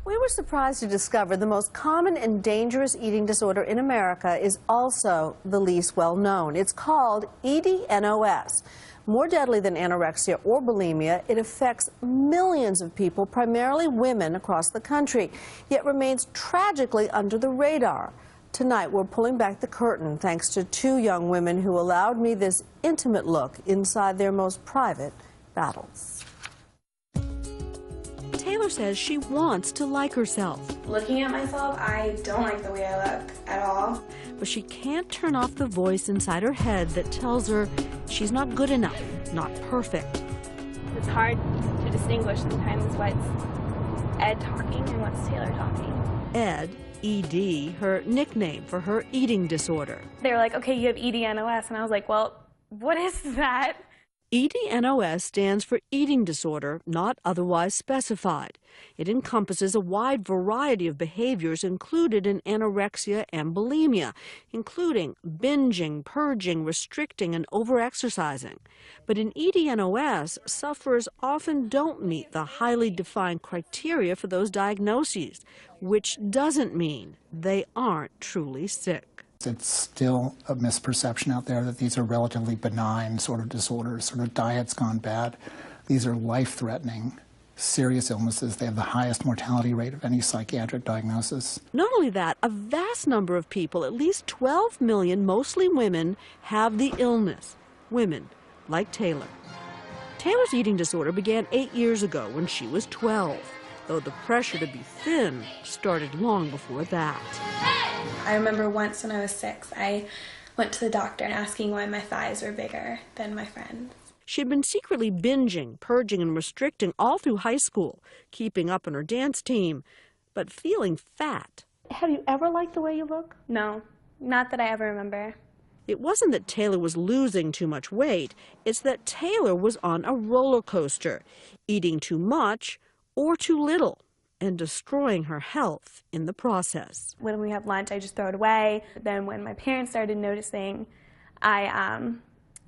We were surprised to discover the most common and dangerous eating disorder in America is also the least well known. It's called EDNOS. More deadly than anorexia or bulimia, it affects millions of people, primarily women across the country, yet remains tragically under the radar. Tonight, we're pulling back the curtain thanks to two young women who allowed me this intimate look inside their most private battles. Taylor says she wants to like herself. Looking at myself, I don't like the way I look at all. But she can't turn off the voice inside her head that tells her she's not good enough, not perfect. It's hard to distinguish sometimes what's Ed talking and what's Taylor talking. Ed, ED, her nickname for her eating disorder. They were like, okay, you have EDNOS, and I was like, well, what is that? EDNOS stands for eating disorder not otherwise specified. It encompasses a wide variety of behaviors included in anorexia and bulimia, including binging, purging, restricting, and overexercising. But in EDNOS, sufferers often don't meet the highly defined criteria for those diagnoses, which doesn't mean they aren't truly sick. It's still a misperception out there that these are relatively benign sort of disorders, sort of diet's gone bad. These are life-threatening, serious illnesses. They have the highest mortality rate of any psychiatric diagnosis. Not only that, a vast number of people, at least 12 million, mostly women, have the illness. Women like Taylor. Taylor's eating disorder began 8 years ago when she was 12, though the pressure to be thin started long before that. I remember once when I was 6, I went to the doctor asking why my thighs were bigger than my friends. She had been secretly binging, purging, and restricting all through high school, keeping up on her dance team, but feeling fat. Have you ever liked the way you look? No, not that I ever remember. It wasn't that Taylor was losing too much weight. It's that Taylor was on a roller coaster, eating too much or too little, and destroying her health in the process. When we have lunch, I just throw it away. Then when my parents started noticing, I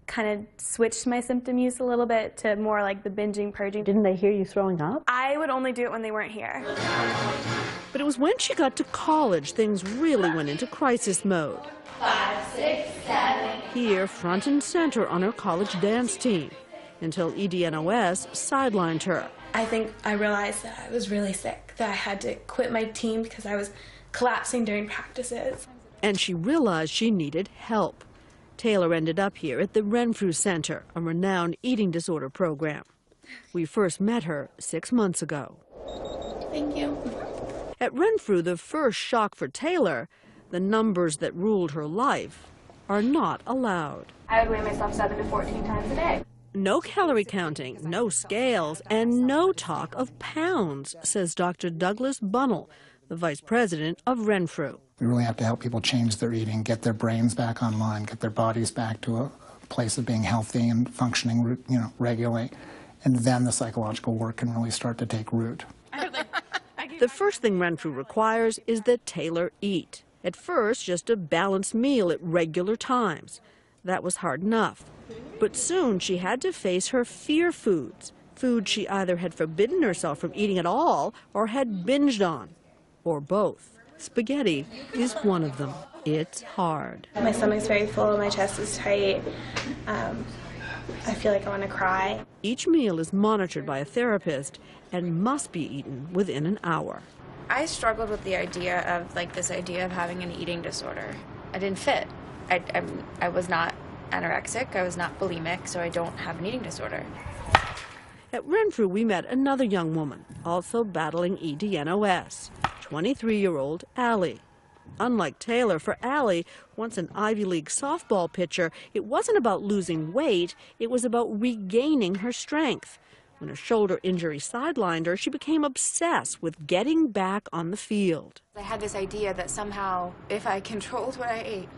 kind of switched my symptom use a little bit to more like the binging, purging. Didn't they hear you throwing up? I would only do it when they weren't here. But it was when she got to college things really went into crisis mode. 5, 6, 7. Here, front and center on her college dance team, until EDNOS sidelined her. I think I realized that I was really sick, that I had to quit my team because I was collapsing during practices. And she realized she needed help. Taylor ended up here at the Renfrew Center, a renowned eating disorder program. We first met her 6 months ago. Thank you. At Renfrew, the first shock for Taylor, the numbers that ruled her life are not allowed. I would weigh myself 7 to 14 times a day. No calorie counting, no scales, and no talk of pounds, says Dr. Douglas Bunnell, the vice president of Renfrew. We really have to help people change their eating, get their brains back online, get their bodies back to a place of being healthy and functioning, regularly. And then the psychological work can really start to take root. The first thing Renfrew requires is that Taylor eat. At first, just a balanced meal at regular times. That was hard enough. But soon she had to face her fear foods, foods she either had forbidden herself from eating at all or had binged on, or both. Spaghetti is one of them. It's hard. My stomach's very full, my chest is tight. I feel like I want to cry. Each meal is monitored by a therapist and must be eaten within an hour. I struggled with the idea of this idea of having an eating disorder. I didn't fit. I was not anorexic, I was not bulimic, so I don't have an eating disorder. At Renfrew, we met another young woman, also battling EDNOS, 23-year-old Allie. Unlike Taylor, for Allie, once an Ivy League softball pitcher, it wasn't about losing weight, it was about regaining her strength. When a shoulder injury sidelined her, she became obsessed with getting back on the field. I had this idea that somehow, if I controlled what I ate,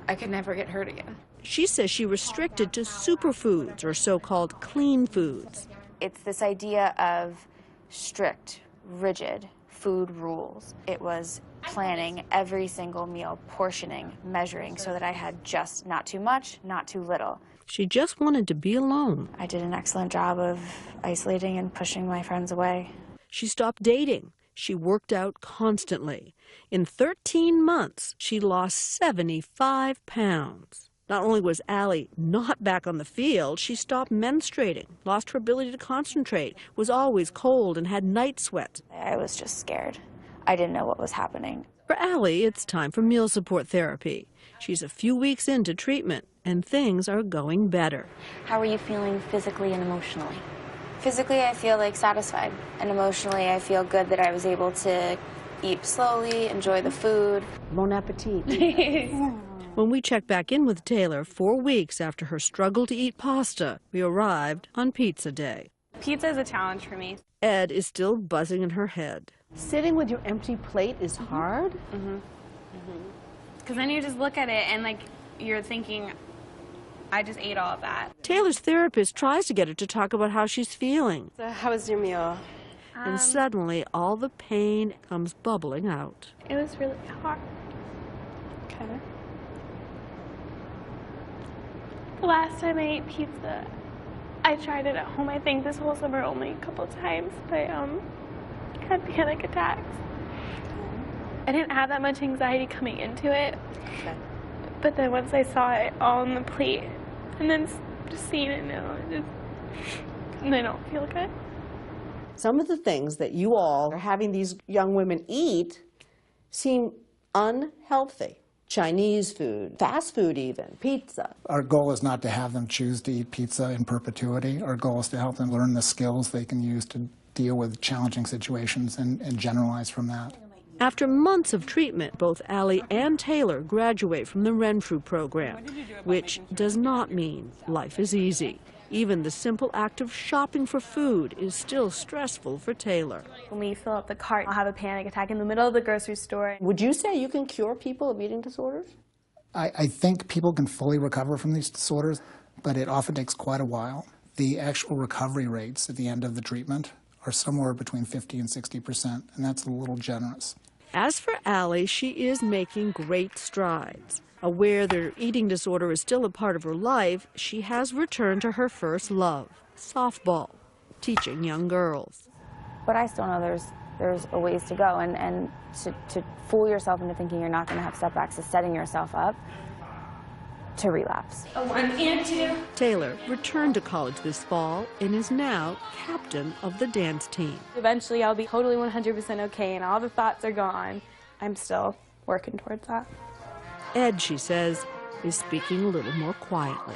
I could never get hurt again. She says she restricted to superfoods, or so-called clean foods. It's this idea of strict, rigid food rules. It was planning every single meal, portioning, measuring, so that I had just not too much, not too little. She just wanted to be alone. I did an excellent job of isolating and pushing my friends away. She stopped dating. She worked out constantly. In 13 months, she lost 75 pounds. Not only was Allie not back on the field, she stopped menstruating, lost her ability to concentrate, was always cold and had night sweats. I was just scared. I didn't know what was happening. For Allie, it's time for meal support therapy. She's a few weeks into treatment, and things are going better. How are you feeling physically and emotionally? Physically, I feel like satisfied, and emotionally, I feel good that I was able to eat slowly, enjoy the food. Bon appetit. When we checked back in with Taylor 4 weeks after her struggle to eat pasta, we arrived on pizza day. Pizza is a challenge for me. Ed is still buzzing in her head. Sitting with your empty plate is hard? Because then you just look at it and like you're thinking, I just ate all of that. Taylor's therapist tries to get her to talk about how she's feeling. So how was your meal? And suddenly, all the pain comes bubbling out. It was really hard. Okay. The last time I ate pizza, I tried it at home, I think this whole summer only a couple times, but had panic attacks. I didn't have that much anxiety coming into it, but then once I saw it all on the plate, and then just seeing it now, I don't feel good. Some of the things that you all are having these young women eat seem unhealthy. Chinese food, fast food even, pizza. Our goal is not to have them choose to eat pizza in perpetuity. Our goal is to help them learn the skills they can use to deal with challenging situations and generalize from that. After months of treatment, both Allie and Taylor graduate from the Renfrew program, which does not mean life is easy. Even the simple act of shopping for food is still stressful for Taylor. When we fill up the cart, I'll have a panic attack in the middle of the grocery store. Would you say you can cure people of eating disorders? I think people can fully recover from these disorders, but it often takes quite a while. The actual recovery rates at the end of the treatment are somewhere between 50 and 60%, and that's a little generous. As for Allie, she is making great strides. Aware that her eating disorder is still a part of her life, she has returned to her first love, softball, teaching young girls. But I still know there's a ways to go, and to fool yourself into thinking you're not going to have setbacks is setting yourself up to relapse. A 1 and 2. Taylor returned to college this fall and is now captain of the dance team. Eventually I'll be totally 100% okay and all the thoughts are gone. I'm still working towards that. Ed, she says, is speaking a little more quietly.